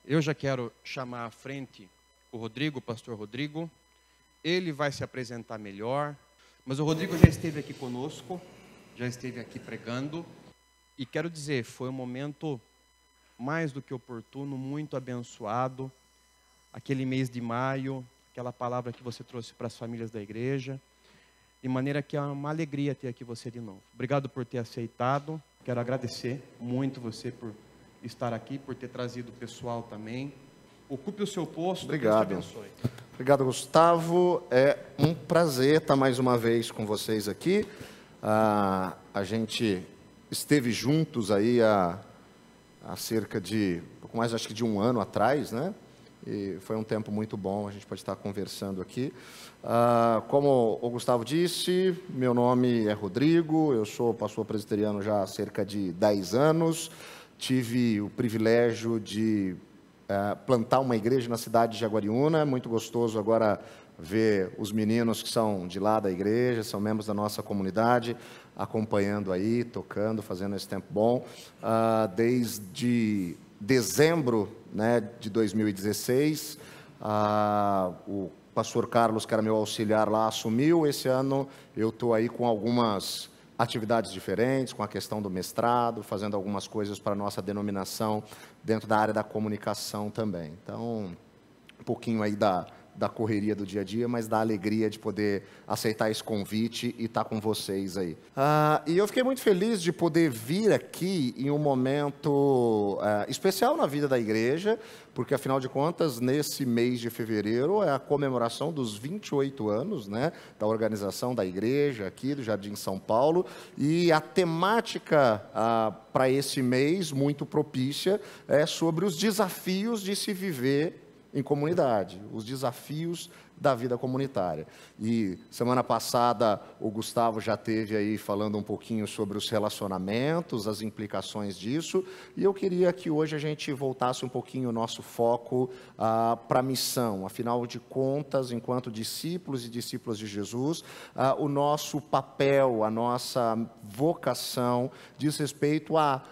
Eu já quero chamar à frente o Rodrigo, o pastor Rodrigo. Ele vai se apresentar melhor, mas o Rodrigo já esteve aqui conosco, já esteve aqui pregando. E quero dizer, foi um momento mais do que oportuno, muito abençoado. Aquele mês de maio, aquela palavra que você trouxe para as famílias da igreja. De maneira que é uma alegria ter aqui você de novo. Obrigado por ter aceitado. Quero agradecer muito você por estar aqui, por ter trazido o pessoal também. Ocupe o seu posto. Obrigado. Deus te abençoe. Obrigado, Gustavo. É um prazer estar mais uma vez com vocês aqui. A gente esteve juntos aí há cerca de, pouco mais acho que de um ano atrás, né? E foi um tempo muito bom, a gente pode estar conversando aqui. Como o Gustavo disse, meu nome é Rodrigo, eu sou pastor presbiteriano já há cerca de 10 anos. Tive o privilégio de plantar uma igreja na cidade de Jaguariúna. É muito gostoso agora ver os meninos que são de lá da igreja, são membros da nossa comunidade, acompanhando aí, tocando, fazendo esse tempo bom. Desde dezembro, né, de 2016, o pastor Carlos, que era meu auxiliar lá, assumiu. Esse ano eu estou aí com algumas atividades diferentes, com a questão do mestrado, fazendo algumas coisas para a nossa denominação dentro da área da comunicação também. Então, um pouquinho aí da correria do dia a dia, mas da alegria de poder aceitar esse convite e estar com vocês aí. E eu fiquei muito feliz de poder vir aqui em um momento especial na vida da igreja, porque, afinal de contas, nesse mês de fevereiro é a comemoração dos 28 anos, né, da organização da igreja aqui do Jardim São Paulo, e a temática para esse mês, muito propícia, é sobre os desafios de se viver em comunidade, os desafios da vida comunitária. E semana passada o Gustavo já esteve aí falando um pouquinho sobre os relacionamentos, as implicações disso, e eu queria que hoje a gente voltasse um pouquinho o nosso foco para a missão. Afinal de contas, enquanto discípulos e discípulas de Jesus, o nosso papel, a nossa vocação diz respeito a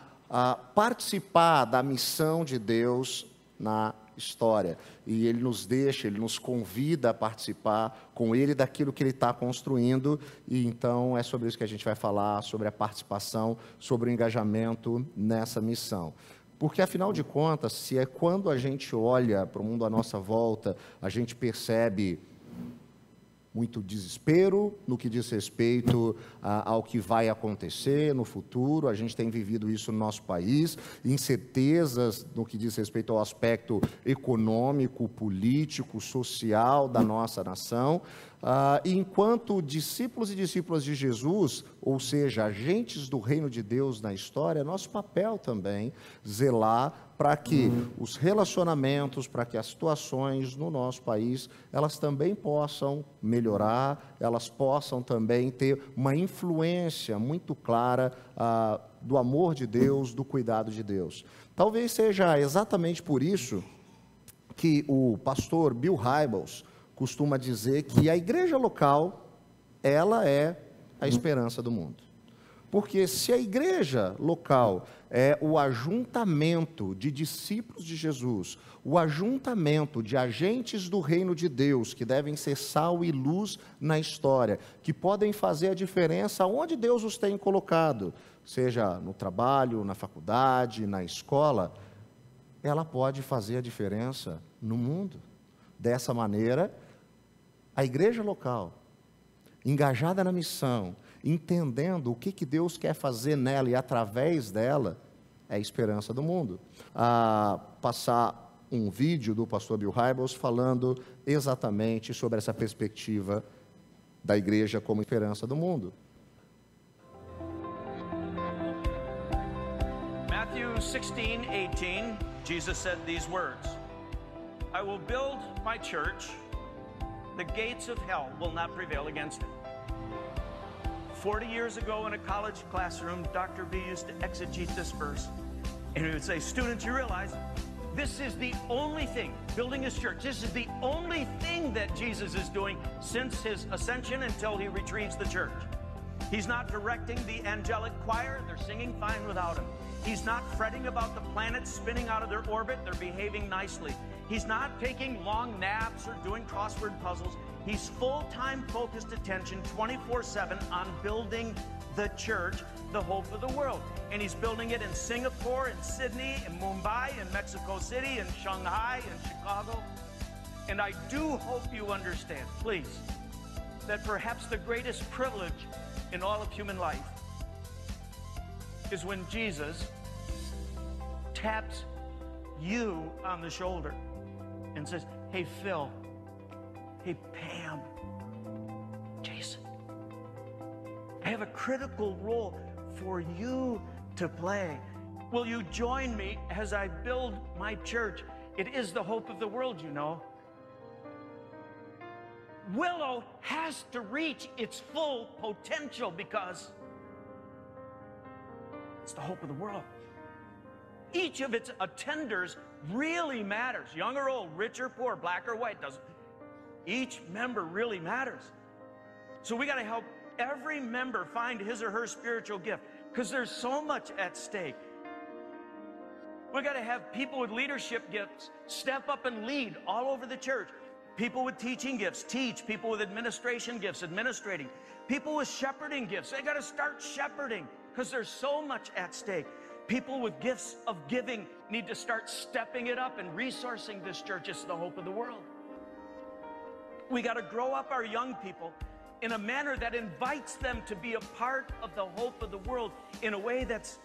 participar da missão de Deus na história, e Ele nos deixa, Ele nos convida a participar com Ele daquilo que Ele está construindo, e então é sobre isso que a gente vai falar, sobre a participação, sobre o engajamento nessa missão. Porque, afinal de contas, se é quando a gente olha para o mundo à nossa volta, a gente percebe muito desespero no que diz respeito ao que vai acontecer no futuro. A gente tem vivido isso no nosso país, incertezas no que diz respeito ao aspecto econômico, político, social da nossa nação. E enquanto discípulos e discípulas de Jesus, ou seja, agentes do reino de Deus na história, é nosso papel também zelar para que os relacionamentos, para que as situações no nosso país, elas também possam melhorar, elas possam também ter uma influência muito clara do amor de Deus, do cuidado de Deus. Talvez seja exatamente por isso que o pastor Bill Hybels costuma dizer que a igreja local, ela é a esperança do mundo. Porque se a igreja local é o ajuntamento de discípulos de Jesus, o ajuntamento de agentes do reino de Deus, que devem ser sal e luz na história, que podem fazer a diferença onde Deus os tem colocado, seja no trabalho, na faculdade, na escola, ela pode fazer a diferença no mundo. Dessa maneira, a igreja local, engajada na missão, entendendo o que Deus quer fazer nela e através dela, é a esperança do mundo. Passar um vídeo do pastor Bill Hybels falando exatamente sobre essa perspectiva da igreja como esperança do mundo. Matthew 16:18, Jesus said these words, I will build my church, the gates of hell will not prevail against it. 40 years ago in a college classroom, Dr. B used to exegete this verse, and he would say, students, you realize this is the only thing, building his church, this is the only thing that Jesus is doing since his ascension until he retrieves the church. He's not directing the angelic choir, they're singing fine without him. He's not fretting about the planets spinning out of their orbit. They're behaving nicely. He's not taking long naps or doing crossword puzzles. He's full-time focused attention 24/7 on building the church, the hope of the world. And he's building it in Singapore, in Sydney, in Mumbai, in Mexico City, in Shanghai, in Chicago. And I do hope you understand, please, that perhaps the greatest privilege in all of human life is when Jesus taps you on the shoulder and says, hey, Phil, hey, Pam, Jason, I have a critical role for you to play. Will you join me as I build my church? It is the hope of the world, you know. Willow has to reach its full potential because it's the hope of the world. Each of its attenders really matters. Young or old, rich or poor, black or white, doesn't. Each member really matters. So we got to help every member find his or her spiritual gift because there's so much at stake. We got to have people with leadership gifts step up and lead all over the church. People with teaching gifts, teach. People with administration gifts, administrating. People with shepherding gifts, they got to start shepherding because there's so much at stake. People with gifts of giving need to start stepping it up and resourcing this church. It's the hope of the world. We got to grow up our young people in a manner that invites them to be a part of the hope of the world in a way that's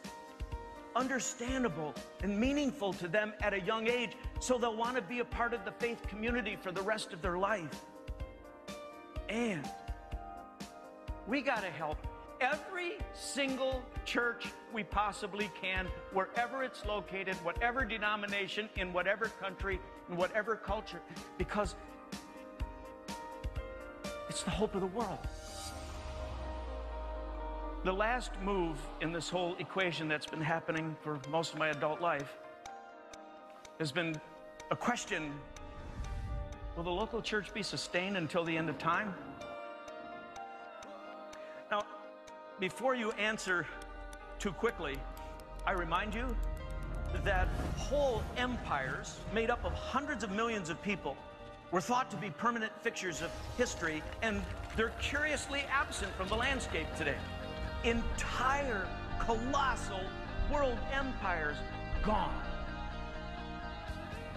understandable and meaningful to them at a young age, so they'll want to be a part of the faith community for the rest of their life. And we got to help every single church we possibly can, wherever it's located, whatever denomination, in whatever country, in whatever culture, because it's the hope of the world. The last move in this whole equation that's been happening for most of my adult life has been a question: will the local church be sustained until the end of time? Now, before you answer too quickly, I remind you that whole empires made up of hundreds of millions of people were thought to be permanent fixtures of history, and they're curiously absent from the landscape today. Entire colossal world empires gone.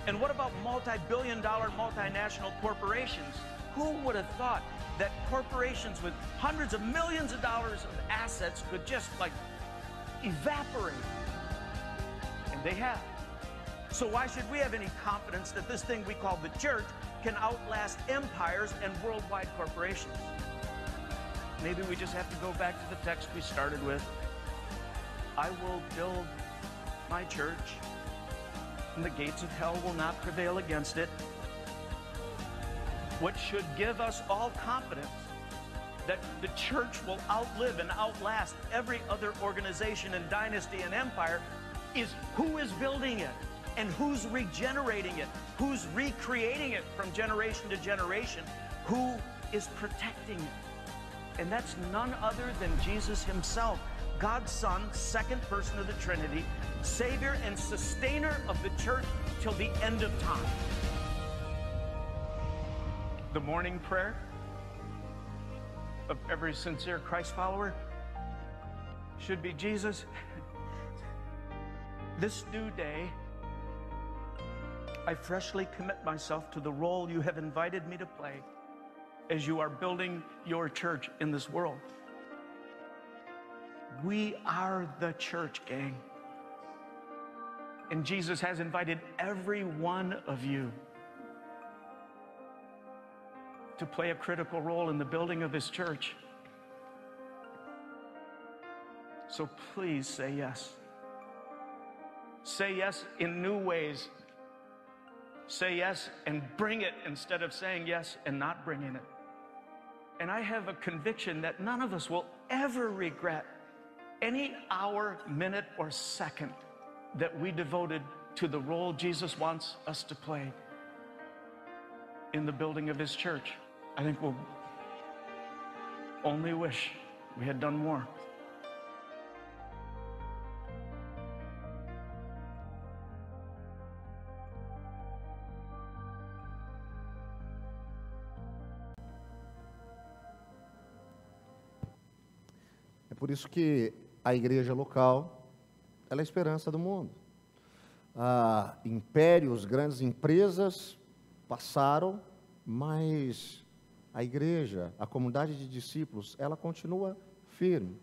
And what about multi-billion-dollar multinational corporations? Who would have thought that corporations with hundreds of millions of dollars of assets could just like evaporate? And they have. So why should we have any confidence that this thing we call the church can outlast empires and worldwide corporations? Maybe we just have to go back to the text we started with. I will build my church, and the gates of hell will not prevail against it. What should give us all confidence that the church will outlive and outlast every other organization and dynasty and empire is who is building it and who's regenerating it, who's recreating it from generation to generation, who is protecting it. And that's none other than Jesus himself, God's Son, second person of the Trinity, Savior and sustainer of the church till the end of time. The morning prayer of every sincere Christ follower should be, Jesus, this new day, I freshly commit myself to the role you have invited me to play as you are building your church in this world. We are the church, gang. And Jesus has invited every one of you to play a critical role in the building of his church. So please say yes. Say yes in new ways. Say yes and bring it instead of saying yes and not bringing it. And I have a conviction that none of us will ever regret any hour, minute, or second that we devoted to the role Jesus wants us to play in the building of his church. I think we'll only wish we had done more. Por isso que a igreja local, ela é a esperança do mundo. Impérios, grandes empresas passaram, mas a igreja, a comunidade de discípulos, ela continua firme,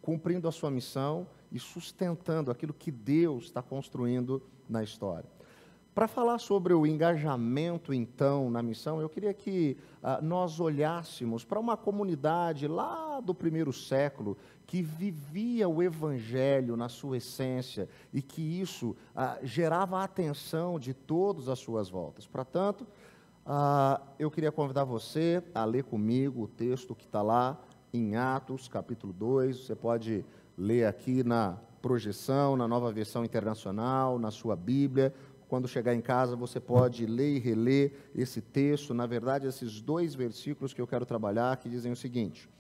cumprindo a sua missão e sustentando aquilo que Deus está construindo na história. Para falar sobre o engajamento, então, na missão, eu queria que nós olhássemos para uma comunidade lá do primeiro século que vivia o Evangelho na sua essência e que isso gerava a atenção de todos às suas voltas. Portanto, eu queria convidar você a ler comigo o texto que está lá em Atos, capítulo 2. Você pode ler aqui na projeção, na Nova Versão Internacional, na sua Bíblia. Quando chegar em casa, você pode ler e reler esse texto. Na verdade, esses 2 versículos que eu quero trabalhar, que dizem o seguinte: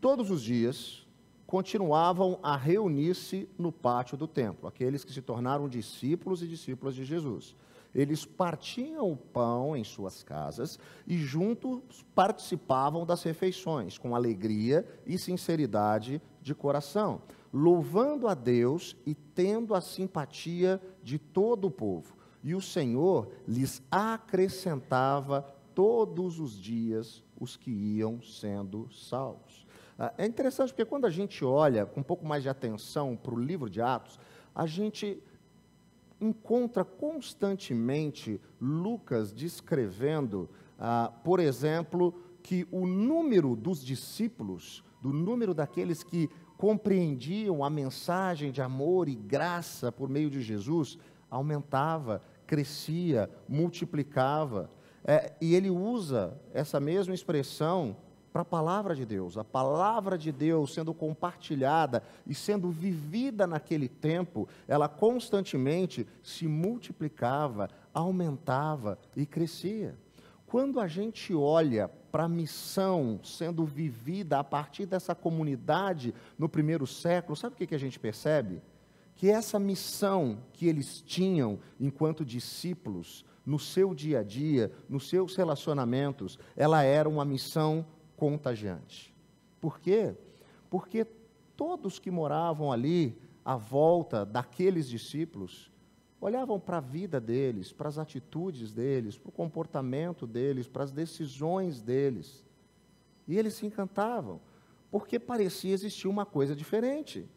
todos os dias continuavam a reunir-se no pátio do templo, aqueles que se tornaram discípulos e discípulas de Jesus. Eles partiam o pão em suas casas e juntos participavam das refeições, com alegria e sinceridade de coração, louvando a Deus e tendo a simpatia de todo o povo. E o Senhor lhes acrescentava todos os dias os que iam sendo salvos. É interessante porque quando a gente olha com um pouco mais de atenção para o livro de Atos, a gente encontra constantemente Lucas descrevendo, por exemplo, que o número dos discípulos, do número daqueles que compreendiam a mensagem de amor e graça por meio de Jesus, aumentava, crescia, multiplicava. E ele usa essa mesma expressão para a palavra de Deus. A palavra de Deus sendo compartilhada e sendo vivida naquele tempo, ela constantemente se multiplicava, aumentava e crescia. Quando a gente olha para a missão sendo vivida a partir dessa comunidade no primeiro século, sabe o que a gente percebe? Que essa missão que eles tinham enquanto discípulos, no seu dia a dia, nos seus relacionamentos, ela era uma missão contagiante. Por quê? Porque todos que moravam ali à volta daqueles discípulos olhavam para a vida deles, para as atitudes deles, para o comportamento deles, para as decisões deles. E eles se encantavam, porque parecia existir uma coisa diferente.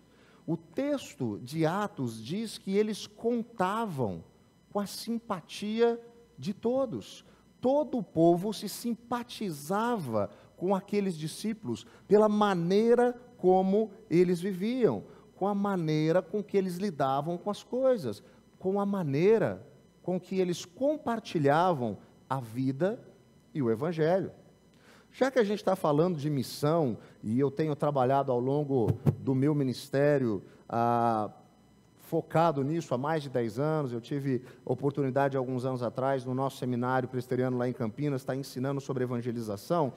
O texto de Atos diz que eles contavam com a simpatia de todos. Todo o povo se simpatizava com aqueles discípulos pela maneira como eles viviam, com a maneira com que eles lidavam com as coisas, com a maneira com que eles compartilhavam a vida e o Evangelho. Já que a gente está falando de missão, e eu tenho trabalhado ao longo do meu ministério, focado nisso há mais de 10 anos, eu tive oportunidade alguns anos atrás, no nosso seminário presbiteriano lá em Campinas, estar ensinando sobre evangelização.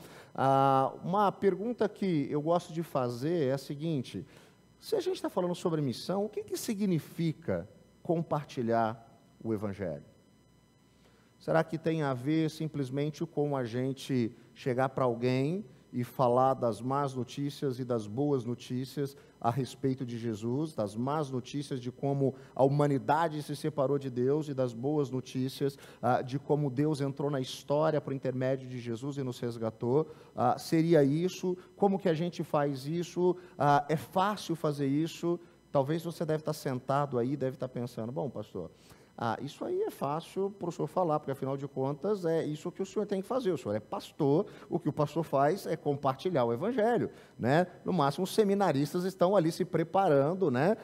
Uma pergunta que eu gosto de fazer é a seguinte: se a gente está falando sobre missão, o que significa compartilhar o Evangelho? Será que tem a ver simplesmente com a gente chegar para alguém e falar das más notícias e das boas notícias a respeito de Jesus, das más notícias de como a humanidade se separou de Deus e das boas notícias de como Deus entrou na história por intermédio de Jesus e nos resgatou? Seria isso? Como que a gente faz isso? É fácil fazer isso? Talvez você deve estar sentado aí, deve estar pensando: bom, pastor, isso aí é fácil para o senhor falar, porque afinal de contas é isso que o senhor tem que fazer. O senhor é pastor, o que o pastor faz é compartilhar o Evangelho, né? No máximo os seminaristas estão ali se preparando, né?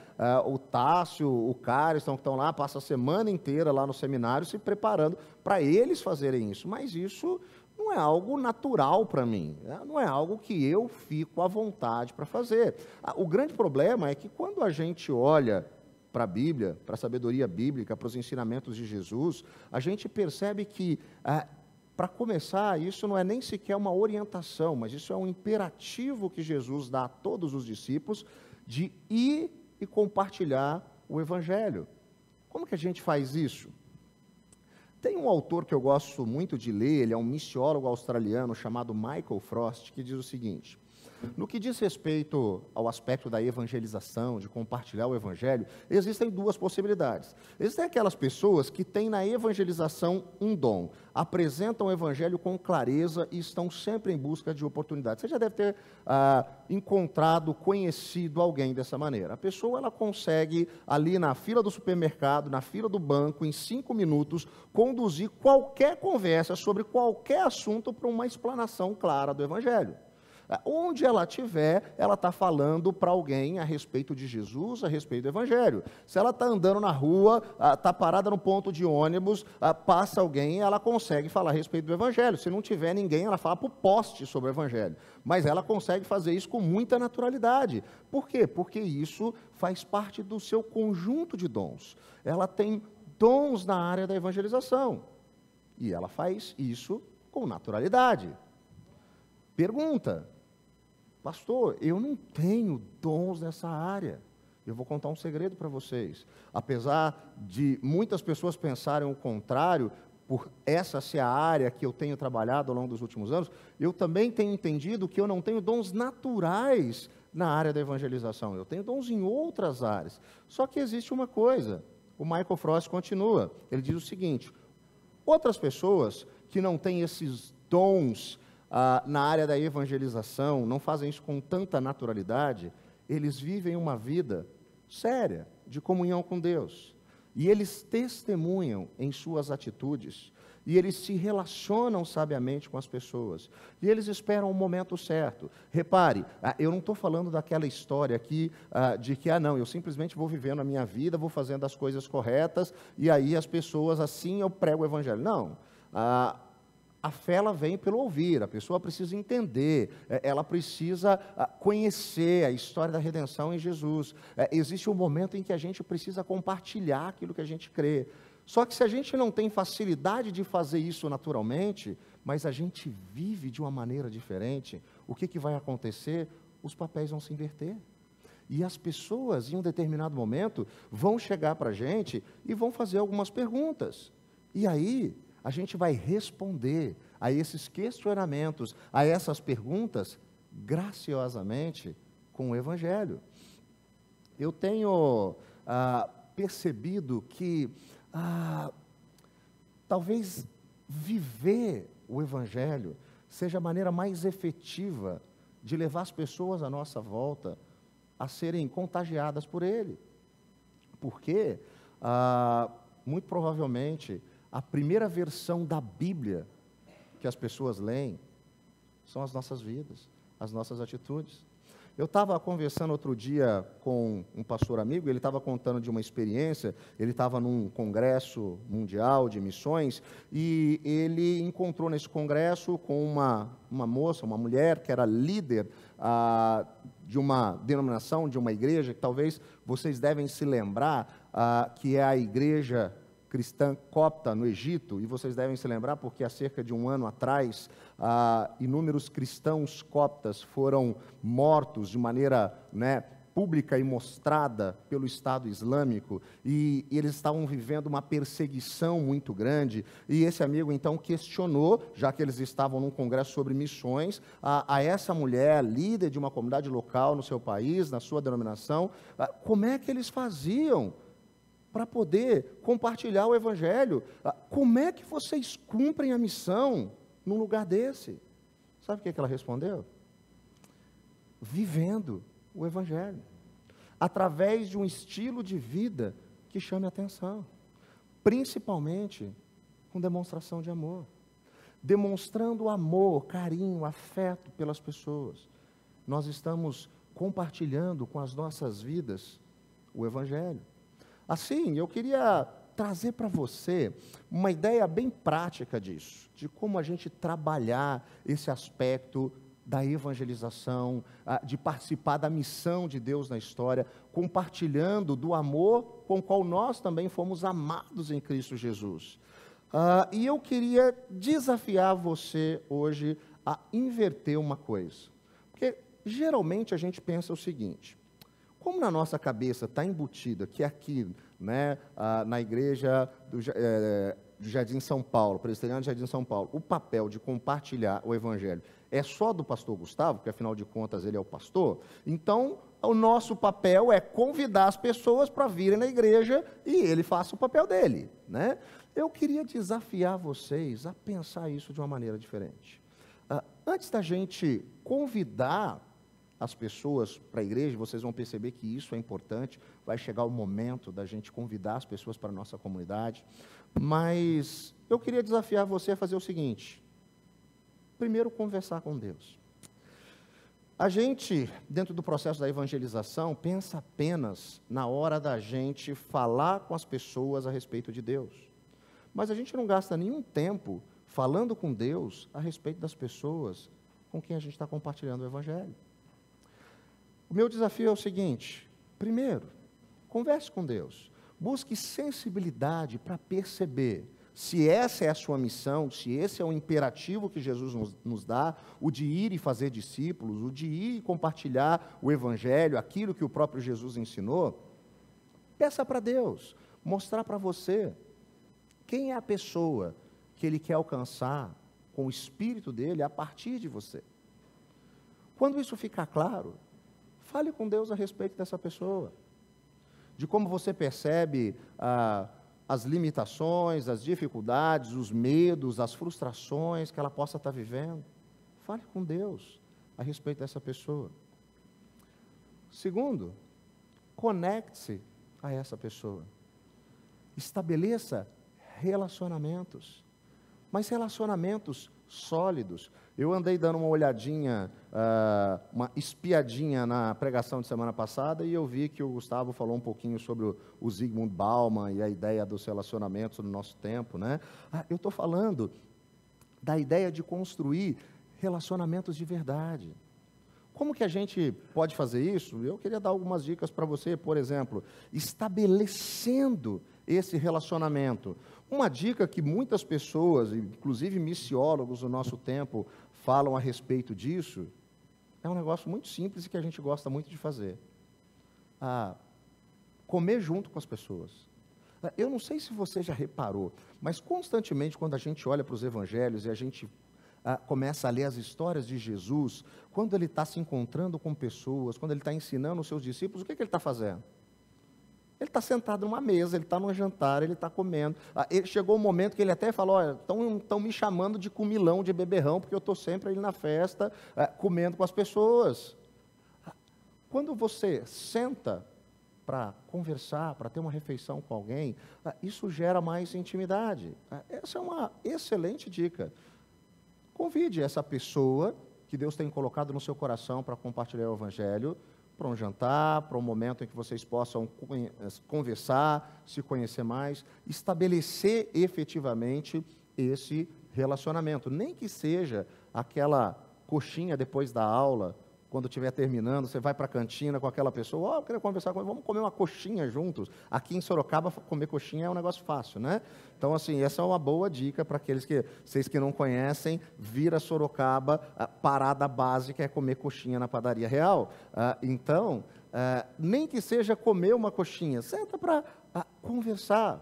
O Tássio, o Cariston, que estão lá, passam a semana inteira lá no seminário se preparando para eles fazerem isso, mas isso não é algo natural para mim, né? Não é algo que eu fico à vontade para fazer. O grande problema é que quando a gente olha para a Bíblia, para a sabedoria bíblica, para os ensinamentos de Jesus, a gente percebe que, para começar, isso não é nem sequer uma orientação, mas isso é um imperativo que Jesus dá a todos os discípulos de ir e compartilhar o Evangelho. Como que a gente faz isso? Tem um autor que eu gosto muito de ler, ele é um missiólogo australiano chamado Michael Frost, que diz o seguinte: No que diz respeito ao aspecto da evangelização, de compartilhar o evangelho, existem duas possibilidades. Existem aquelas pessoas que têm na evangelização um dom, apresentam o evangelho com clareza e estão sempre em busca de oportunidades. Você já deve ter encontrado, conhecido alguém dessa maneira. A pessoa, ela consegue, ali na fila do supermercado, na fila do banco, em 5 minutos, conduzir qualquer conversa sobre qualquer assunto para uma explanação clara do evangelho. Onde ela estiver, ela está falando para alguém a respeito de Jesus, a respeito do Evangelho. Se ela está andando na rua, está parada no ponto de ônibus, passa alguém, ela consegue falar a respeito do Evangelho. Se não tiver ninguém, ela fala para o poste sobre o Evangelho. Mas ela consegue fazer isso com muita naturalidade. Por quê? Porque isso faz parte do seu conjunto de dons. Ela tem dons na área da evangelização. E ela faz isso com naturalidade. Pergunta: pastor, eu não tenho dons nessa área. Eu vou contar um segredo para vocês. Apesar de muitas pessoas pensarem o contrário, por essa ser a área que eu tenho trabalhado ao longo dos últimos anos, eu também tenho entendido que eu não tenho dons naturais na área da evangelização. Eu tenho dons em outras áreas. Só que existe uma coisa. O Michael Frost continua. Ele diz o seguinte: outras pessoas que não têm esses dons na área da evangelização, não fazem isso com tanta naturalidade, eles vivem uma vida séria, de comunhão com Deus. E eles testemunham em suas atitudes, e eles se relacionam sabiamente com as pessoas, e eles esperam o momento certo. Repare, eu não estou falando daquela história aqui de que, não, eu simplesmente vou vivendo a minha vida, vou fazendo as coisas corretas, e aí as pessoas, assim eu prego o evangelho. Não, a fé, ela vem pelo ouvir, a pessoa precisa entender, ela precisa conhecer a história da redenção em Jesus. Existe um momento em que a gente precisa compartilhar aquilo que a gente crê. Só que se a gente não tem facilidade de fazer isso naturalmente, mas a gente vive de uma maneira diferente, o que vai acontecer? Os papéis vão se inverter. E as pessoas, em um determinado momento, vão chegar para a gente e vão fazer algumas perguntas. E aí a gente vai responder a esses questionamentos, a essas perguntas, graciosamente, com o Evangelho. Eu tenho percebido que talvez viver o Evangelho seja a maneira mais efetiva de levar as pessoas à nossa volta a serem contagiadas por ele. Porque, muito provavelmente, a primeira versão da Bíblia que as pessoas leem são as nossas vidas, as nossas atitudes. Eu estava conversando outro dia com um pastor amigo, ele estava contando de uma experiência, ele estava num congresso mundial de missões, e ele encontrou nesse congresso com uma moça, uma mulher, que era líder de uma denominação, de uma igreja, que talvez vocês devem se lembrar, que é a igreja cristã copta no Egito, e vocês devem se lembrar porque há cerca de um ano atrás, inúmeros cristãos coptas foram mortos de maneira pública e mostrada pelo Estado Islâmico, e eles estavam vivendo uma perseguição muito grande, e esse amigo então questionou, já que eles estavam num congresso sobre missões, a essa mulher, líder de uma comunidade local no seu país, na sua denominação, como é que eles faziam para poder compartilhar o Evangelho. Como é que vocês cumprem a missão num lugar desse? Sabe o que ela respondeu? Vivendo o Evangelho, através de um estilo de vida que chame a atenção, principalmente com demonstração de amor, demonstrando amor, carinho, afeto pelas pessoas. Nós estamos compartilhando com as nossas vidas o Evangelho. Assim, eu queria trazer para você uma ideia bem prática disso, de como a gente trabalhar esse aspecto da evangelização, de participar da missão de Deus na história, compartilhando do amor com o qual nós também fomos amados em Cristo Jesus. E eu queria desafiar você hoje a inverter uma coisa, porque geralmente a gente pensa o seguinte: como na nossa cabeça está embutido que aqui, na igreja de Jardim São Paulo, presbiteriano de Jardim São Paulo, o papel de compartilhar o evangelho é só do pastor Gustavo, porque afinal de contas ele é o pastor, então o nosso papel é convidar as pessoas para virem na igreja e ele faça o papel dele, né? Eu queria desafiar vocês a pensar isso de uma maneira diferente. Antes da gente convidar as pessoas para a igreja, vocês vão perceber que isso é importante, vai chegar o momento da gente convidar as pessoas para a nossa comunidade, mas eu queria desafiar você a fazer o seguinte: primeiro, conversar com Deus. A gente, dentro do processo da evangelização, pensa apenas na hora da gente falar com as pessoas a respeito de Deus, mas a gente não gasta nenhum tempo falando com Deus a respeito das pessoas com quem a gente está compartilhando o evangelho. O meu desafio é o seguinte: primeiro, converse com Deus, busque sensibilidade para perceber se essa é a sua missão, se esse é o imperativo que Jesus nos dá, o de ir e fazer discípulos, o de ir e compartilhar o evangelho, aquilo que o próprio Jesus ensinou. Peça para Deus mostrar para você quem é a pessoa que Ele quer alcançar com o Espírito dEle a partir de você. Quando isso ficar claro, fale com Deus a respeito dessa pessoa, de como você percebe as limitações, as dificuldades, os medos, as frustrações que ela possa estar vivendo. Fale com Deus a respeito dessa pessoa. Segundo, conecte-se a essa pessoa. Estabeleça relacionamentos, mas relacionamentos sólidos. Eu andei dando uma olhadinha, uma espiadinha na pregação de semana passada, e eu vi que o Gustavo falou um pouquinho sobre o Zygmunt Bauman e a ideia dos relacionamentos no nosso tempo, né? Eu estou falando da ideia de construir relacionamentos de verdade. Como que a gente pode fazer isso? Eu queria dar algumas dicas para você. Por exemplo, estabelecendo esse relacionamento. Uma dica que muitas pessoas, inclusive missiólogos do nosso tempo, falam a respeito disso, é um negócio muito simples e que a gente gosta muito de fazer. Comer junto com as pessoas. Eu não sei se você já reparou, mas constantemente quando a gente olha para os evangelhos e a gente começa a ler as histórias de Jesus, quando ele está se encontrando com pessoas, quando ele está ensinando os seus discípulos, o que ele está fazendo? Ele está sentado numa mesa, ele está num jantar, ele está comendo. Chegou um momento que ele até falou: olha, estão me chamando de comilão, de beberrão, porque eu estou sempre ali na festa, comendo com as pessoas. Quando você senta para conversar, para ter uma refeição com alguém, isso gera mais intimidade. Essa é uma excelente dica. Convide essa pessoa que Deus tem colocado no seu coração para compartilhar o evangelho, para um jantar, para um momento em que vocês possam conversar, se conhecer mais, estabelecer efetivamente esse relacionamento. Nem que seja aquela coxinha depois da aula, quando estiver terminando, você vai para a cantina com aquela pessoa: eu queria conversar com ele, vamos comer uma coxinha juntos. Aqui em Sorocaba, comer coxinha é um negócio fácil, né? Então, assim, essa é uma boa dica para vocês que não conhecem, vir a Sorocaba, parada básica é comer coxinha na padaria real. Então, nem que seja comer uma coxinha, senta para conversar.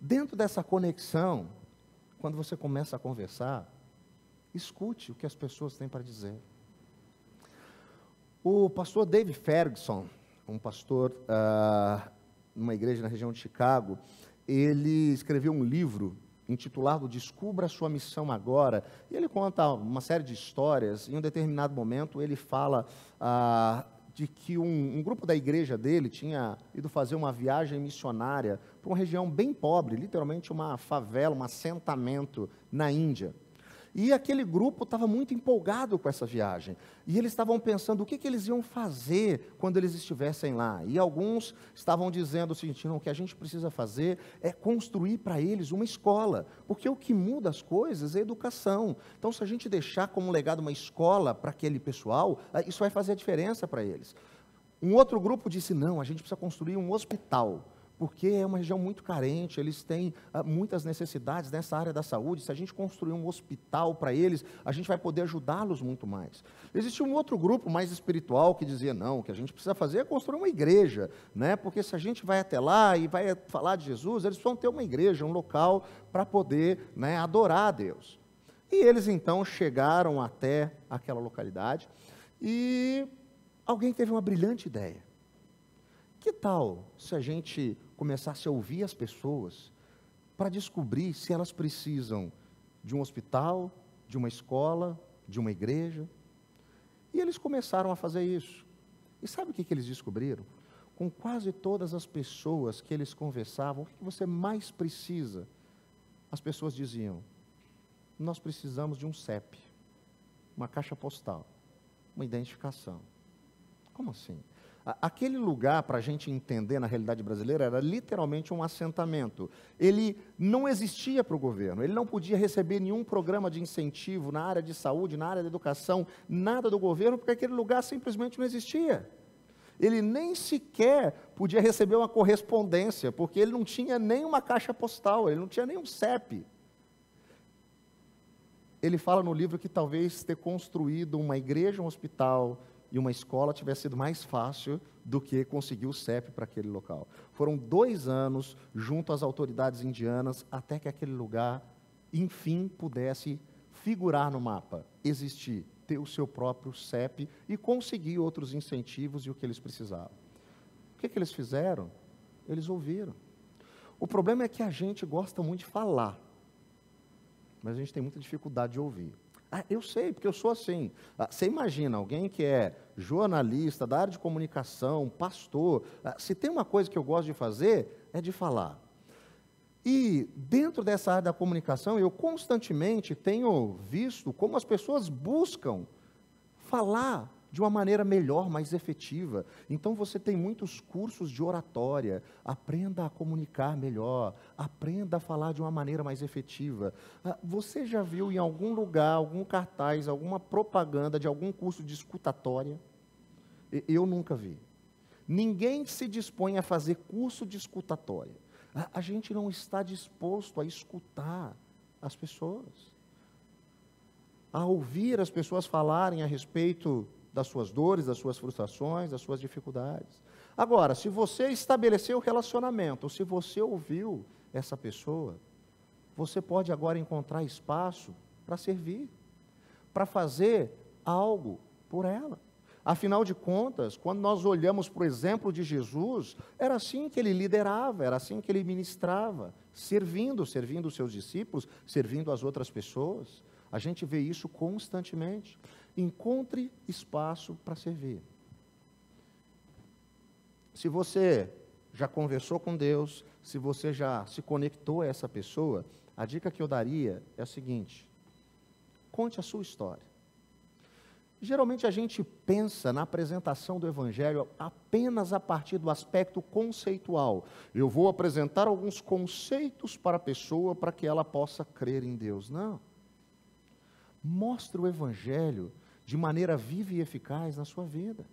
Dentro dessa conexão, quando você começa a conversar, escute o que as pessoas têm para dizer. O pastor Dave Ferguson, um pastor numa igreja na região de Chicago, ele escreveu um livro intitulado Descubra a Sua Missão Agora, e ele conta uma série de histórias. Em um determinado momento ele fala de que um grupo da igreja dele tinha ido fazer uma viagem missionária para uma região bem pobre, literalmente uma favela, um assentamento na Índia. E aquele grupo estava muito empolgado com essa viagem. E eles estavam pensando o que eles iam fazer quando eles estivessem lá. E alguns estavam dizendo o seguinte: não, o que a gente precisa fazer é construir para eles uma escola. Porque o que muda as coisas é a educação. Então, se a gente deixar como legado uma escola para aquele pessoal, isso vai fazer a diferença para eles. Um outro grupo disse: não, a gente precisa construir um hospital. porque é uma região muito carente, eles têm muitas necessidades nessa área da saúde. Se a gente construir um hospital para eles, a gente vai poder ajudá-los muito mais. Existia um outro grupo mais espiritual que dizia, não, o que a gente precisa fazer é construir uma igreja, né? Porque se a gente vai até lá e vai falar de Jesus, eles vão ter uma igreja, um local para poder, né, adorar a Deus. E eles então chegaram até aquela localidade e alguém teve uma brilhante ideia. Que tal se a gente começasse a ouvir as pessoas para descobrir se elas precisam de um hospital, de uma escola, de uma igreja? E eles começaram a fazer isso. E sabe o que eles descobriram? Com quase todas as pessoas que eles conversavam, o que você mais precisa? As pessoas diziam, nós precisamos de um CEP, uma caixa postal, uma identificação. Como assim? Aquele lugar, para a gente entender na realidade brasileira, era literalmente um assentamento. Ele não existia para o governo, ele não podia receber nenhum programa de incentivo na área de saúde, na área da educação, nada do governo, porque aquele lugar simplesmente não existia. Ele nem sequer podia receber uma correspondência, porque ele não tinha nem uma caixa postal, ele não tinha nem um CEP. Ele fala no livro que talvez ter construído uma igreja, um hospital e uma escola tivesse sido mais fácil do que conseguir o CEP para aquele local. Foram 2 anos junto às autoridades indianas até que aquele lugar, enfim, pudesse figurar no mapa, existir, ter o seu próprio CEP e conseguir outros incentivos e o que eles precisavam. O que eles fizeram? Eles ouviram. O problema é que a gente gosta muito de falar, mas a gente tem muita dificuldade de ouvir. Eu sei, porque eu sou assim. Você imagina, alguém que é jornalista, da área de comunicação, pastor, se tem uma coisa que eu gosto de fazer, é de falar. E dentro dessa área da comunicação, eu constantemente tenho visto como as pessoas buscam falar de uma maneira melhor, mais efetiva. Então você tem muitos cursos de oratória, aprenda a comunicar melhor, aprenda a falar de uma maneira mais efetiva. Você já viu em algum lugar, algum cartaz, alguma propaganda de algum curso de escutatória? Eu nunca vi. Ninguém se dispõe a fazer curso de escutatória. A gente não está disposto a escutar as pessoas, a ouvir as pessoas falarem a respeito das suas dores, das suas frustrações, das suas dificuldades. Agora, se você estabeleceu o relacionamento, ou se você ouviu essa pessoa, você pode agora encontrar espaço para servir, para fazer algo por ela. Afinal de contas, quando nós olhamos para o exemplo de Jesus, era assim que ele liderava, era assim que ele ministrava, servindo os seus discípulos, servindo as outras pessoas. A gente vê isso constantemente. Encontre espaço para servir. Se você já conversou com Deus, se você já se conectou a essa pessoa, a dica que eu daria é a seguinte: conte a sua história. Geralmente a gente pensa na apresentação do Evangelho apenas a partir do aspecto conceitual. Eu vou apresentar alguns conceitos para a pessoa para que ela possa crer em Deus. Não. Mostre o Evangelho de maneira viva e eficaz na sua vida.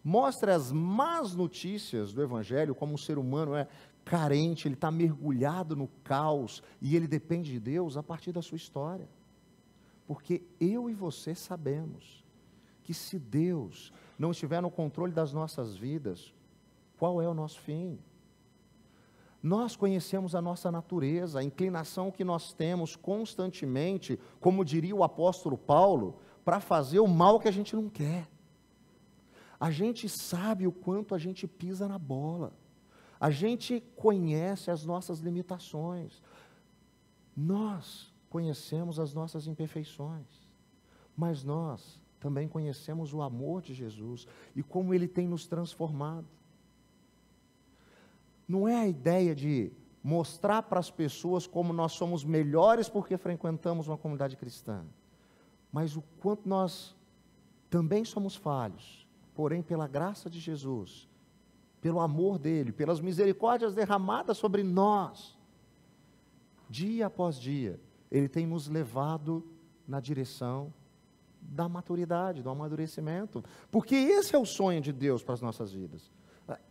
Mostre as más notícias do Evangelho, como o ser humano é carente, ele está mergulhado no caos e ele depende de Deus a partir da sua história. Porque eu e você sabemos que se Deus não estiver no controle das nossas vidas, qual é o nosso fim? Nós conhecemos a nossa natureza, a inclinação que nós temos constantemente, como diria o apóstolo Paulo, para fazer o mal que a gente não quer. A gente sabe o quanto a gente pisa na bola. A gente conhece as nossas limitações. Nós conhecemos as nossas imperfeições. Mas nós também conhecemos o amor de Jesus e como Ele tem nos transformado. Não é a ideia de mostrar para as pessoas como nós somos melhores porque frequentamos uma comunidade cristã, mas o quanto nós também somos falhos, porém pela graça de Jesus, pelo amor dEle, pelas misericórdias derramadas sobre nós, dia após dia, Ele tem nos levado na direção da maturidade, do amadurecimento, porque esse é o sonho de Deus para as nossas vidas.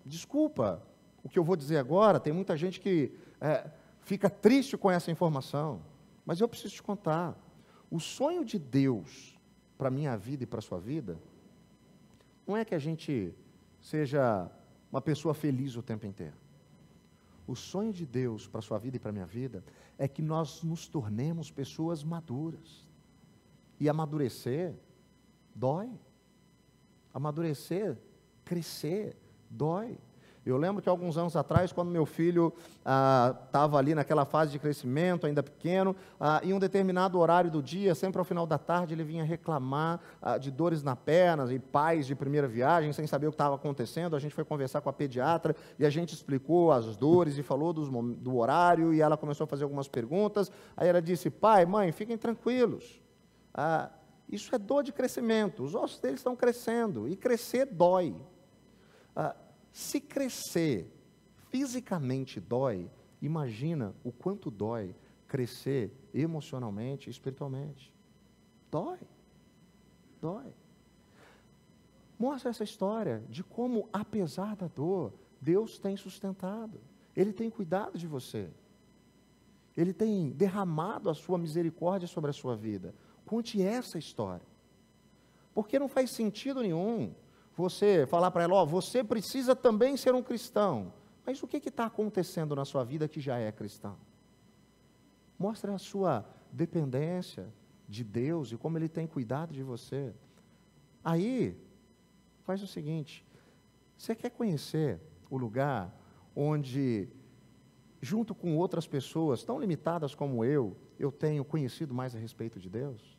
Desculpa, O que eu vou dizer agora, tem muita gente que fica triste com essa informação, mas eu preciso te contar. O sonho de Deus para a minha vida e para a sua vida, não é que a gente seja uma pessoa feliz o tempo inteiro. O sonho de Deus para a sua vida e para a minha vida é que nós nos tornemos pessoas maduras. E amadurecer dói. Amadurecer, crescer, dói. Eu lembro que alguns anos atrás, quando meu filho estava ali naquela fase de crescimento, ainda pequeno, em um determinado horário do dia, sempre ao final da tarde, ele vinha reclamar de dores na perna e pais de primeira viagem, sem saber o que estava acontecendo. A gente foi conversar com a pediatra e a gente explicou as dores e falou do horário, e ela começou a fazer algumas perguntas. Aí ela disse: pai, mãe, fiquem tranquilos. Isso é dor de crescimento, os ossos deles estão crescendo, e crescer dói. Se crescer fisicamente dói, imagina o quanto dói crescer emocionalmente e espiritualmente. Dói. Mostra essa história de como, apesar da dor, Deus tem sustentado. Ele tem cuidado de você. Ele tem derramado a sua misericórdia sobre a sua vida. Conte essa história. Porque não faz sentido nenhum você falar para ela: você precisa também ser um cristão. Mas o que está acontecendo na sua vida que já é cristão? Mostra a sua dependência de Deus e como Ele tem cuidado de você. Aí, faz o seguinte: você quer conhecer o lugar onde, junto com outras pessoas tão limitadas como eu tenho conhecido mais a respeito de Deus?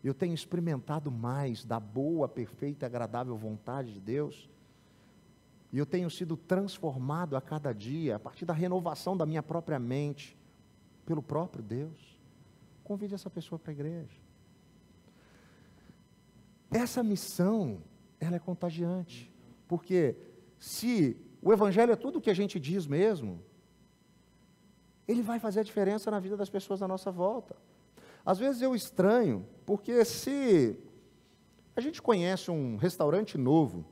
Eu tenho experimentado mais da boa, perfeita e agradável vontade de Deus, e eu tenho sido transformado a cada dia, a partir da renovação da minha própria mente, pelo próprio Deus. Convide essa pessoa para a igreja. Essa missão, ela é contagiante, porque se o Evangelho é tudo o que a gente diz mesmo, ele vai fazer a diferença na vida das pessoas à nossa volta. Às vezes eu estranho, porque se a gente conhece um restaurante novo,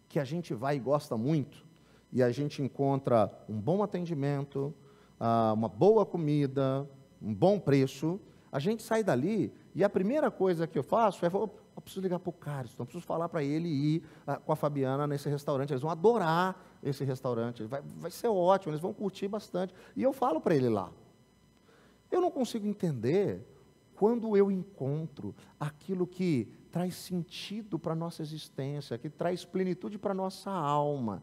que a gente vai e gosta muito, e a gente encontra um bom atendimento, uma boa comida, um bom preço, a gente sai dali, e a primeira coisa que eu faço é: eu preciso ligar para o Carlos, eu preciso falar para ele ir com a Fabiana nesse restaurante, eles vão adorar esse restaurante, vai ser ótimo, eles vão curtir bastante, e eu falo para ele lá. Eu não consigo entender quando eu encontro aquilo que traz sentido para a nossa existência, que traz plenitude para a nossa alma,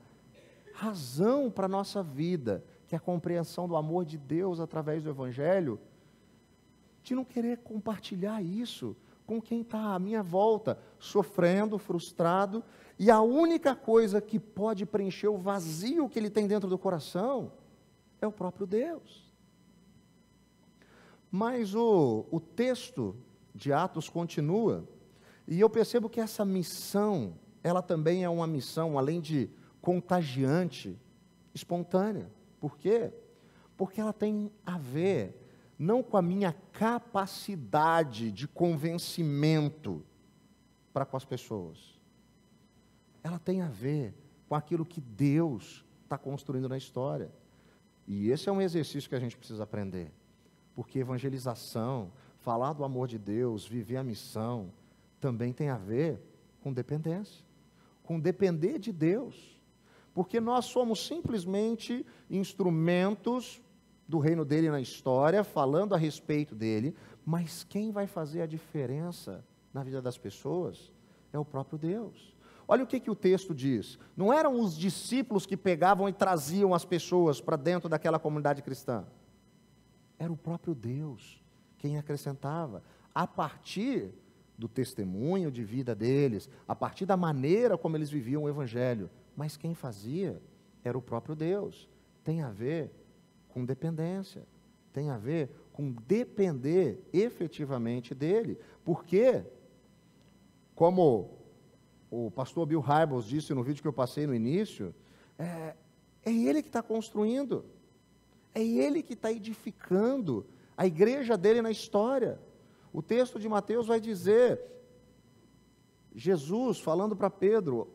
razão para a nossa vida, que é a compreensão do amor de Deus através do Evangelho, de não querer compartilhar isso com quem está à minha volta, sofrendo, frustrado, e a única coisa que pode preencher o vazio que ele tem dentro do coração é o próprio Deus. Mas o texto de Atos continua, e eu percebo que essa missão, ela também é uma missão, além de contagiante, espontânea. Por quê? Porque ela tem a ver, não com a minha capacidade de convencimento para com as pessoas. Ela tem a ver com aquilo que Deus está construindo na história. E esse é um exercício que a gente precisa aprender. Porque evangelização, falar do amor de Deus, viver a missão, também tem a ver com dependência, com depender de Deus. Porque nós somos simplesmente instrumentos do reino dele na história, falando a respeito dele, mas quem vai fazer a diferença na vida das pessoas é o próprio Deus. Olha o que o texto diz: não eram os discípulos que pegavam e traziam as pessoas para dentro daquela comunidade cristã. Era o próprio Deus quem acrescentava, a partir do testemunho de vida deles, a partir da maneira como eles viviam o Evangelho. Mas quem fazia era o próprio Deus. Tem a ver com dependência, tem a ver com depender efetivamente dele. Porque, como o pastor Bill Hybels disse no vídeo que eu passei no início, é ele que está construindo. É ele que está edificando a igreja dele na história. O texto de Mateus vai dizer, Jesus falando para Pedro: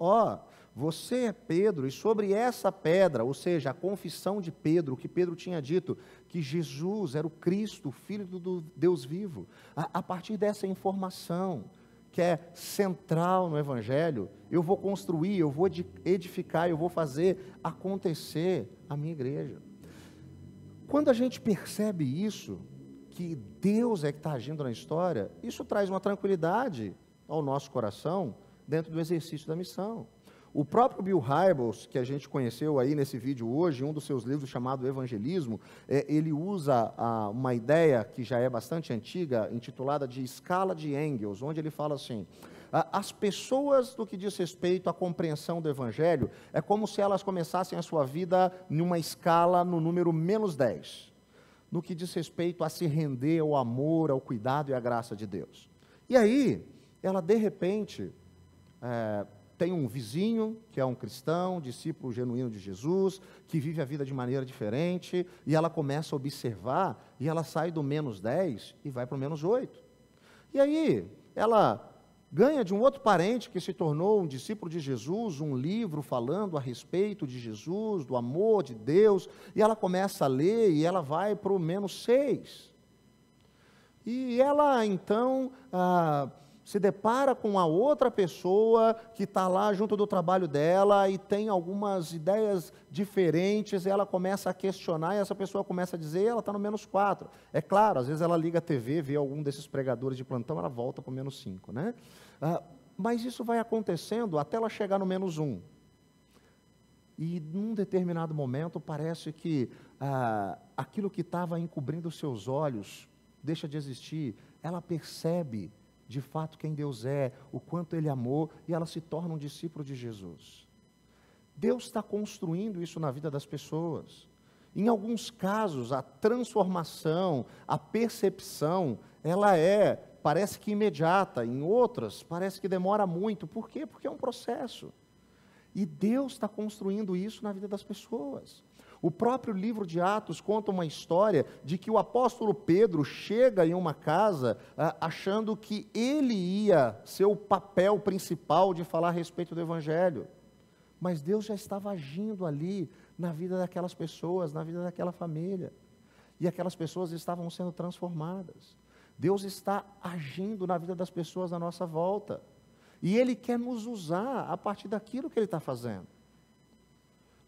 você é Pedro, e sobre essa pedra, ou seja, a confissão de Pedro, o que Pedro tinha dito, que Jesus era o Cristo, Filho do Deus vivo, a partir dessa informação, que é central no Evangelho, eu vou construir, eu vou edificar, eu vou fazer acontecer a minha igreja. Quando a gente percebe isso, que Deus é que está agindo na história, isso traz uma tranquilidade ao nosso coração, dentro do exercício da missão. O próprio Bill Hybels, que a gente conheceu aí nesse vídeo hoje, um dos seus livros chamado Evangelismo, ele usa uma ideia que já é bastante antiga, intitulada de escala de Engels, onde ele fala assim: as pessoas, no que diz respeito à compreensão do Evangelho, é como se elas começassem a sua vida numa escala no número -10, no que diz respeito a se render ao amor, ao cuidado e à graça de Deus. E aí, ela de repente tem um vizinho que é um cristão, discípulo genuíno de Jesus, que vive a vida de maneira diferente, e ela começa a observar, e ela sai do -10 e vai para o -8. E aí, ela ganha de um outro parente que se tornou um discípulo de Jesus, um livro falando a respeito de Jesus, do amor de Deus, e ela começa a ler, e ela vai para o -6. E ela, então, se depara com a outra pessoa que está lá junto do trabalho dela e tem algumas ideias diferentes, e ela começa a questionar, e essa pessoa começa a dizer, ela está no -4. É claro, às vezes ela liga a TV, vê algum desses pregadores de plantão, ela volta para o -5, né? Mas isso vai acontecendo até ela chegar no -1. E num determinado momento parece que aquilo que estava encobrindo os seus olhos deixa de existir, ela percebe de fato quem Deus é, o quanto Ele amou, e ela se torna um discípulo de Jesus. Deus está construindo isso na vida das pessoas. Em alguns casos, a transformação, a percepção, ela parece que imediata, em outras, parece que demora muito. Por quê? Porque é um processo. E Deus está construindo isso na vida das pessoas. O próprio livro de Atos conta uma história de que o apóstolo Pedro chega em uma casa achando que ele ia ser o papel principal de falar a respeito do Evangelho. Mas Deus já estava agindo ali na vida daquelas pessoas, na vida daquela família. E aquelas pessoas estavam sendo transformadas. Deus está agindo na vida das pessoas à nossa volta. E Ele quer nos usar a partir daquilo que Ele está fazendo.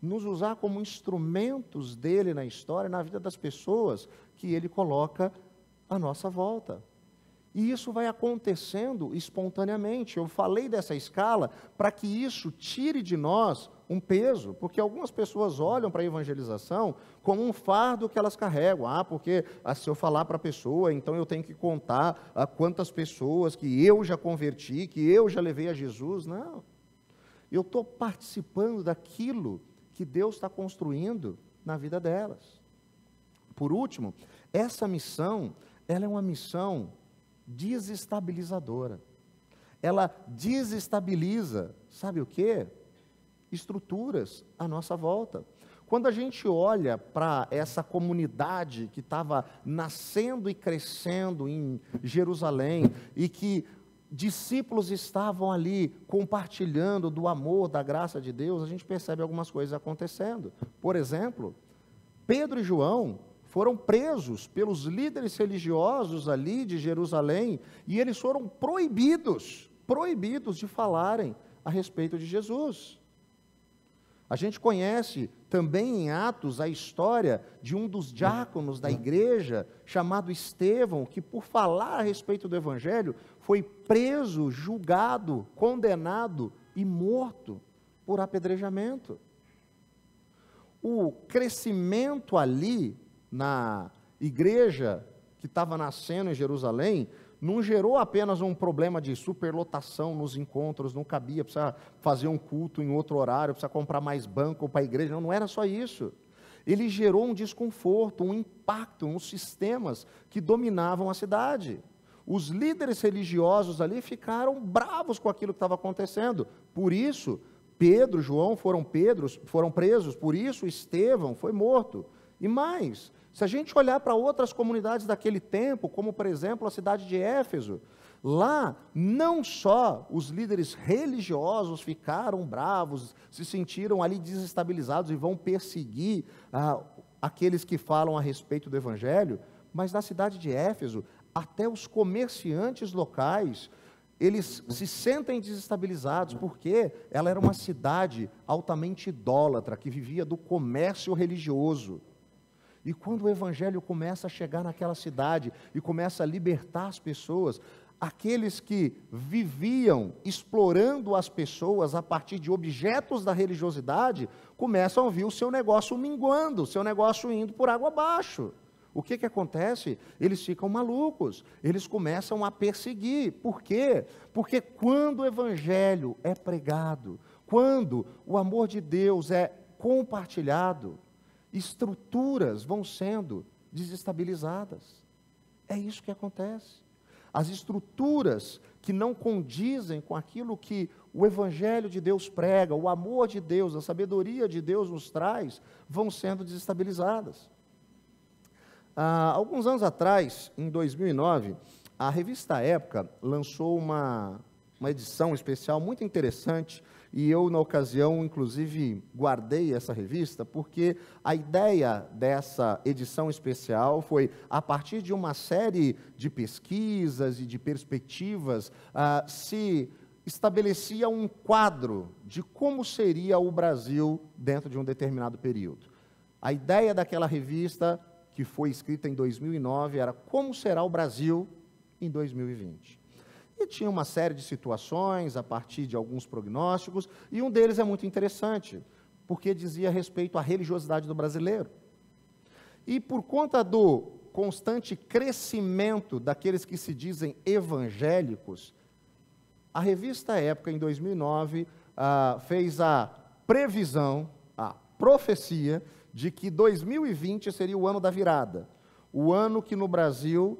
Nos usar como instrumentos dEle na história, na vida das pessoas que Ele coloca à nossa volta. E isso vai acontecendo espontaneamente. Eu falei dessa escala para que isso tire de nós um peso, porque algumas pessoas olham para a evangelização como um fardo que elas carregam. Porque se eu falar para a pessoa, então eu tenho que contar quantas pessoas que eu já converti, que eu já levei a Jesus. Não. Eu estou participando daquilo que Deus está construindo na vida delas. Por último, essa missão, ela é uma missão desestabilizadora. Ela desestabiliza, sabe o quê? Estruturas à nossa volta. Quando a gente olha para essa comunidade que estava nascendo e crescendo em Jerusalém, e que discípulos estavam ali compartilhando do amor, da graça de Deus, a gente percebe algumas coisas acontecendo. Por exemplo, Pedro e João foram presos pelos líderes religiosos ali de Jerusalém, e eles foram proibidos de falarem a respeito de Jesus. A gente conhece também em Atos a história de um dos diáconos da igreja, chamado Estevão, que por falar a respeito do Evangelho, foi preso, julgado, condenado e morto por apedrejamento. O crescimento ali na igreja que estava nascendo em Jerusalém, não gerou apenas um problema de superlotação nos encontros, não cabia, precisa fazer um culto em outro horário, precisa comprar mais banco para a igreja, não era só isso. Ele gerou um desconforto, um impacto nos sistemas que dominavam a cidade. Os líderes religiosos ali ficaram bravos com aquilo que estava acontecendo, por isso Pedro e João foram presos, por isso Estevão foi morto. E mais, se a gente olhar para outras comunidades daquele tempo, como por exemplo a cidade de Éfeso, Lá, não só os líderes religiosos ficaram bravos, se sentiram ali desestabilizados e vão perseguir aqueles que falam a respeito do Evangelho, mas na cidade de Éfeso, até os comerciantes locais, eles se sentem desestabilizados, porque ela era uma cidade altamente idólatra, que vivia do comércio religioso. E quando o Evangelho começa a chegar naquela cidade e começa a libertar as pessoas, aqueles que viviam explorando as pessoas a partir de objetos da religiosidade, começam a ver o seu negócio minguando, o seu negócio indo por água abaixo. O que acontece? Eles ficam malucos, eles começam a perseguir. Por quê? Porque quando o Evangelho é pregado, quando o amor de Deus é compartilhado, estruturas vão sendo desestabilizadas. É isso que acontece. As estruturas que não condizem com aquilo que o Evangelho de Deus prega, o amor de Deus, a sabedoria de Deus nos traz, vão sendo desestabilizadas. Alguns anos atrás, em 2009, a revista Época lançou uma edição especial muito interessante, e eu, na ocasião, inclusive, guardei essa revista, porque a ideia dessa edição especial foi, a partir de uma série de pesquisas e de perspectivas, se estabelecia um quadro de como seria o Brasil dentro de um determinado período. A ideia daquela revista, que foi escrita em 2009, era como será o Brasil em 2020. E tinha uma série de situações, a partir de alguns prognósticos, e um deles é muito interessante, porque dizia respeito à religiosidade do brasileiro. E por conta do constante crescimento daqueles que se dizem evangélicos, a revista Época, em 2009, fez a previsão, a profecia, de que 2020 seria o ano da virada, o ano que no Brasil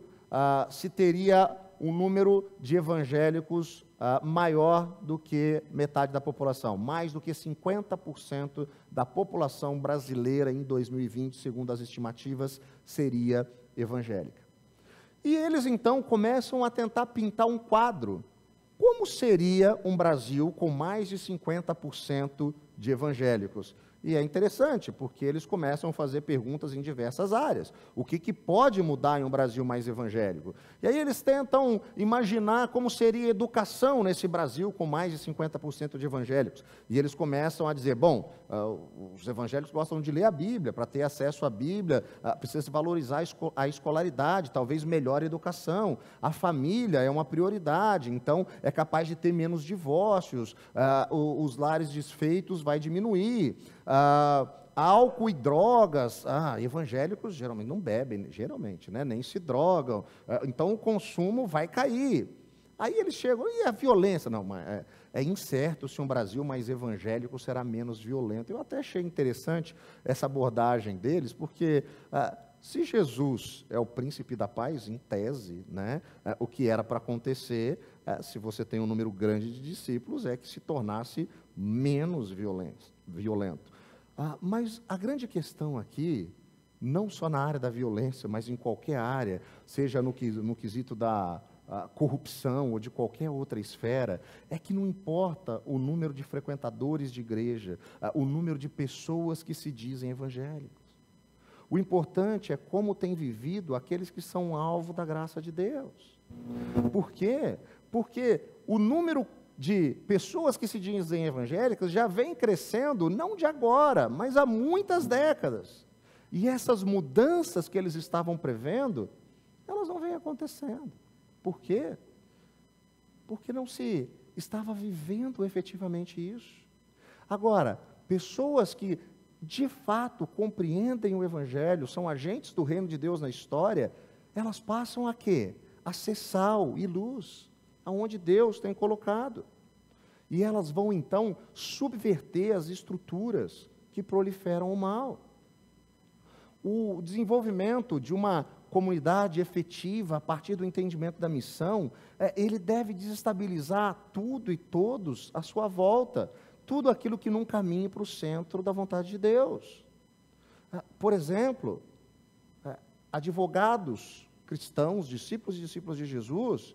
se teria um número de evangélicos maior do que metade da população, mais do que 50% da população brasileira em 2020, segundo as estimativas, seria evangélica. E eles então começam a tentar pintar um quadro. Como seria um Brasil com mais de 50% de evangélicos? E é interessante, porque eles começam a fazer perguntas em diversas áreas. O que pode mudar em um Brasil mais evangélico? E aí eles tentam imaginar como seria a educação nesse Brasil com mais de 50% de evangélicos. E eles começam a dizer, bom, os evangélicos gostam de ler a Bíblia, para ter acesso à Bíblia, precisa se valorizar a escolaridade, talvez melhor educação, a família é uma prioridade, então é capaz de ter menos divórcios, os lares desfeitos vai diminuir, álcool e drogas, evangélicos geralmente não bebem, né? Nem se drogam, então o consumo vai cair. Aí eles chegam, e a violência? Não, mas é incerto se um Brasil mais evangélico será menos violento. Eu até achei interessante essa abordagem deles, porque se Jesus é o príncipe da paz, em tese, né, o que era para acontecer, se você tem um número grande de discípulos, é que se tornasse menos violento. Mas a grande questão aqui, não só na área da violência, mas em qualquer área, seja no quesito da corrupção ou de qualquer outra esfera, é que não importa o número de frequentadores de igreja, o número de pessoas que se dizem evangélicos. O importante é como tem vivido aqueles que são alvo da graça de Deus. Por quê? Porque o número de pessoas que se dizem evangélicas já vem crescendo, não de agora, mas há muitas décadas. E essas mudanças que eles estavam prevendo, elas não vêm acontecendo. Por quê? Porque não se estava vivendo efetivamente isso. Agora, pessoas que de fato compreendem o Evangelho, são agentes do reino de Deus na história, elas passam a quê? A ser sal e luz, aonde Deus tem colocado. E elas vão então subverter as estruturas que proliferam o mal. O desenvolvimento de uma comunidade efetiva a partir do entendimento da missão, ele deve desestabilizar tudo e todos à sua volta, tudo aquilo que não caminhe para o centro da vontade de Deus. Por exemplo, advogados cristãos, discípulos e discípulas de Jesus,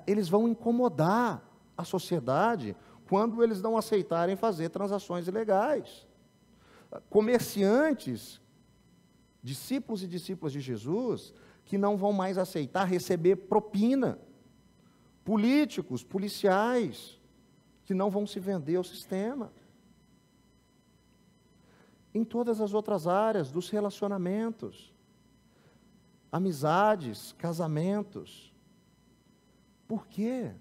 eles vão incomodar a sociedade quando eles não aceitarem fazer transações ilegais. Comerciantes, discípulos e discípulas de Jesus, que não vão mais aceitar receber propina. Políticos, policiais, que não vão se vender ao sistema. Em todas as outras áreas dos relacionamentos, amizades, casamentos. Por quê?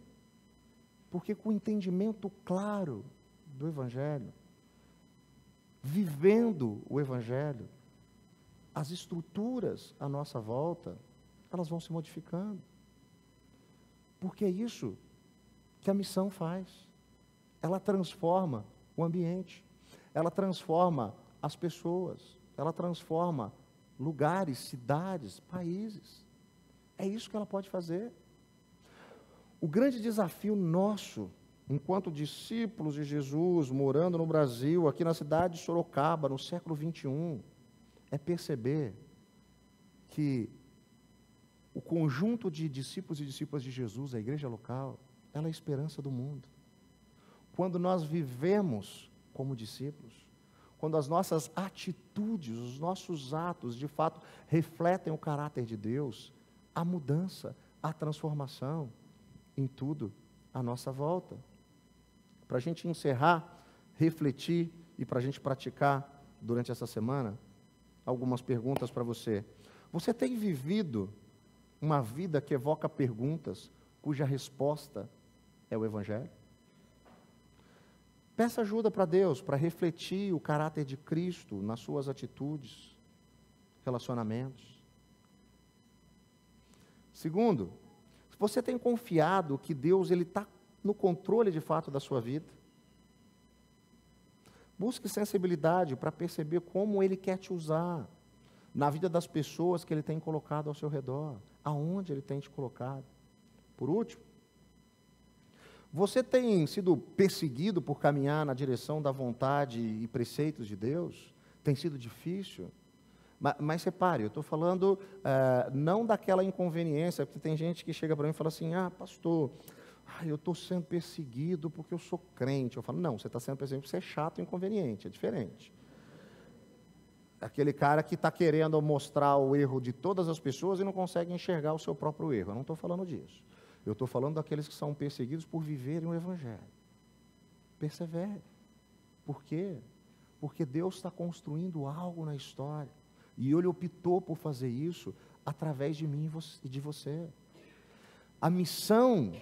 Porque com o entendimento claro do Evangelho, vivendo o Evangelho, as estruturas à nossa volta, elas vão se modificando. Porque é isso que a missão faz. Ela transforma o ambiente, ela transforma as pessoas, ela transforma lugares, cidades, países. É isso que ela pode fazer. O grande desafio nosso, enquanto discípulos de Jesus, morando no Brasil, aqui na cidade de Sorocaba, no século 21, é perceber que o conjunto de discípulos e discípulas de Jesus, a igreja local, ela é a esperança do mundo. Quando nós vivemos como discípulos, quando as nossas atitudes, os nossos atos, de fato, refletem o caráter de Deus, a mudança, a transformação em tudo à nossa volta. Para a gente encerrar, refletir e para a gente praticar durante essa semana, algumas perguntas para você. Você tem vivido uma vida que evoca perguntas cuja resposta é o Evangelho? Peça ajuda para Deus, para refletir o caráter de Cristo nas suas atitudes, relacionamentos. Segundo, você tem confiado que Deus está no controle de fato da sua vida? Busque sensibilidade para perceber como Ele quer te usar na vida das pessoas que Ele tem colocado ao seu redor, aonde Ele tem te colocado. Por último, você tem sido perseguido por caminhar na direção da vontade e preceitos de Deus? Tem sido difícil? Mas repare, eu estou falando não daquela inconveniência, porque tem gente que chega para mim e fala assim, pastor, eu estou sendo perseguido porque eu sou crente. Eu falo, não, você está sendo perseguido porque você é chato e inconveniente, é diferente. Aquele cara que está querendo mostrar o erro de todas as pessoas e não consegue enxergar o seu próprio erro. Eu não estou falando disso. Eu estou falando daqueles que são perseguidos por viverem o Evangelho. Persevere. Por quê? Porque Deus está construindo algo na história. E Ele optou por fazer isso através de mim e de você. A missão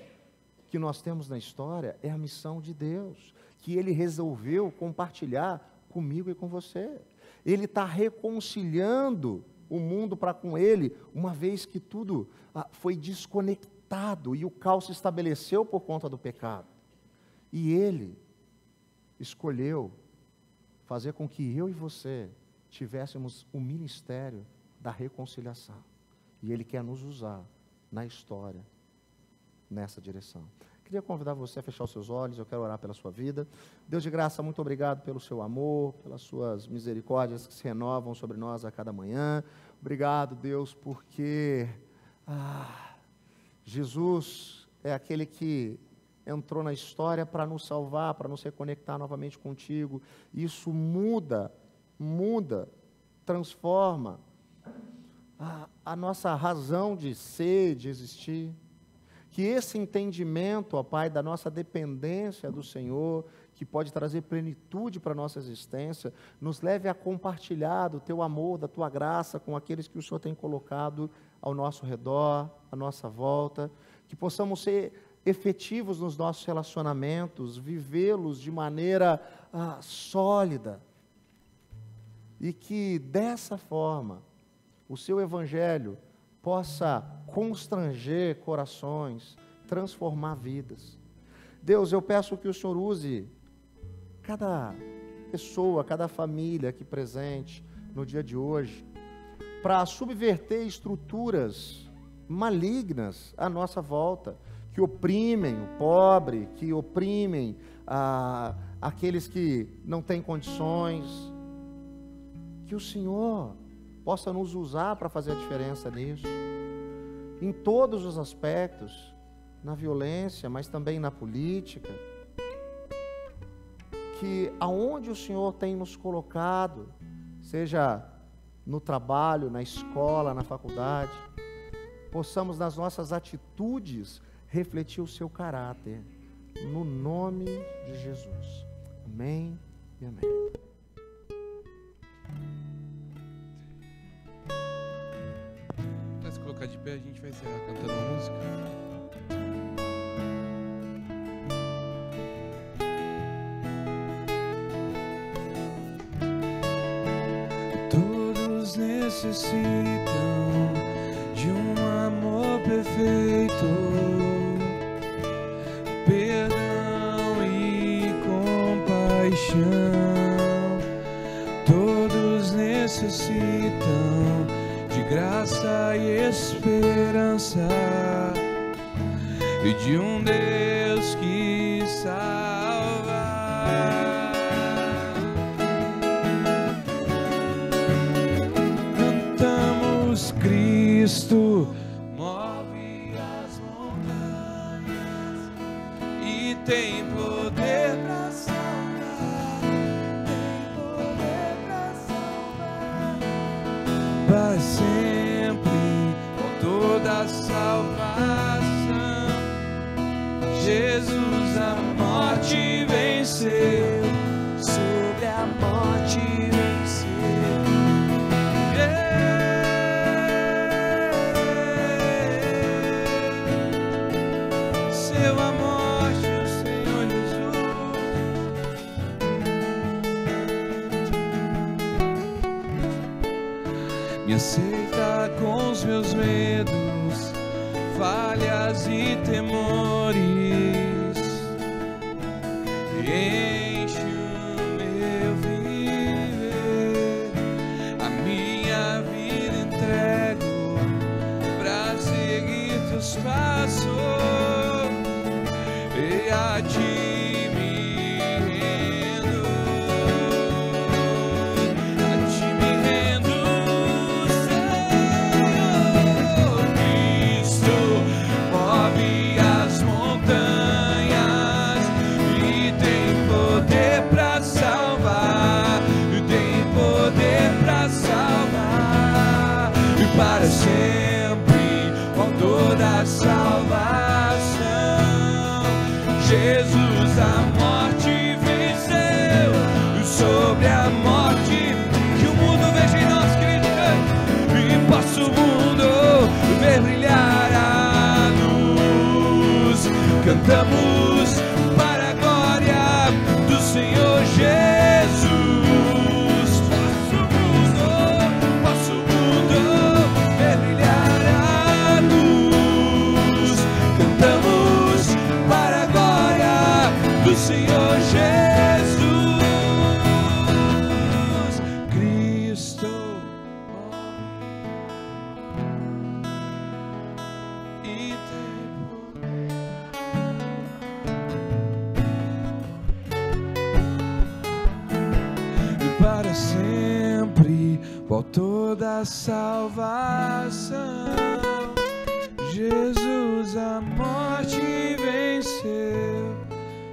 que nós temos na história é a missão de Deus, que Ele resolveu compartilhar comigo e com você. Ele está reconciliando o mundo para com Ele, uma vez que tudo foi desconectado e o caos se estabeleceu por conta do pecado. E Ele escolheu fazer com que eu e você tivéssemos o ministério da reconciliação. E Ele quer nos usar na história, nessa direção. Queria convidar você a fechar os seus olhos, eu quero orar pela sua vida. Deus de graça, muito obrigado pelo seu amor, pelas suas misericórdias que se renovam sobre nós a cada manhã. Obrigado, Deus, porque Jesus é aquele que entrou na história para nos salvar, para nos reconectar novamente contigo. Isso muda, transforma a nossa razão de ser, de existir. Que esse entendimento, ó Pai, da nossa dependência do Senhor, que pode trazer plenitude para a nossa existência, nos leve a compartilhar do Teu amor, da Tua graça com aqueles que o Senhor tem colocado ao nosso redor, à nossa volta, que possamos ser efetivos nos nossos relacionamentos, vivê-los de maneira sólida, e que dessa forma o Seu Evangelho possa constranger corações, transformar vidas. Deus, eu peço que o Senhor use cada pessoa, cada família aqui presente no dia de hoje, para subverter estruturas malignas à nossa volta, que oprimem o pobre, que oprimem aqueles que não têm condições. Que o Senhor possa nos usar para fazer a diferença nisso, em todos os aspectos, na violência, mas também na política. Que aonde o Senhor tem nos colocado, seja no trabalho, na escola, na faculdade, possamos nas nossas atitudes refletir o seu caráter, no nome de Jesus. Amém e amém. Para se colocar de pé, a gente vai encerrar cantando uma música. Todos necessitam de um amor perfeito, perdão e compaixão. Todos necessitam de graça e esperança e de um Deus que salva. Cantamos Cristo move as montanhas e tem poder pra salvar, tem poder pra salvar para sempre, com toda a salvação. Jesus a morte venceu, sobre a morte venceu. Seu a morte, o Senhor Jesus me aceita com os meus medos, falhas e temores, enche o meu viver, a minha vida entrego pra seguir teus passos, e a ti me rendo, a ti me rendo, Senhor. Cristo move as montanhas e tem poder pra salvar, tem poder pra salvar, e para sempre, com toda a salvação. Jesus a morte venceu, sobre a morte, que o mundo veja em nós, querido, e possa o mundo ver brilhar a luz. Cantamos para a glória do Senhor Jesus. Possa o mundo ver brilhar a luz. Cantamos para a glória do Senhor Jesus. Cristo e tem poder, e para sempre, por toda a salvação. Jesus a morte venceu,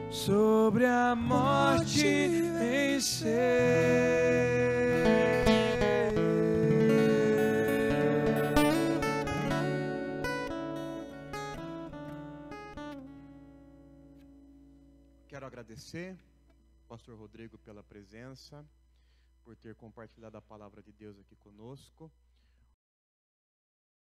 sobre a morte venceu. Quero agradecer ao pastor Rodrigo pela presença, por ter compartilhado a palavra de Deus aqui conosco.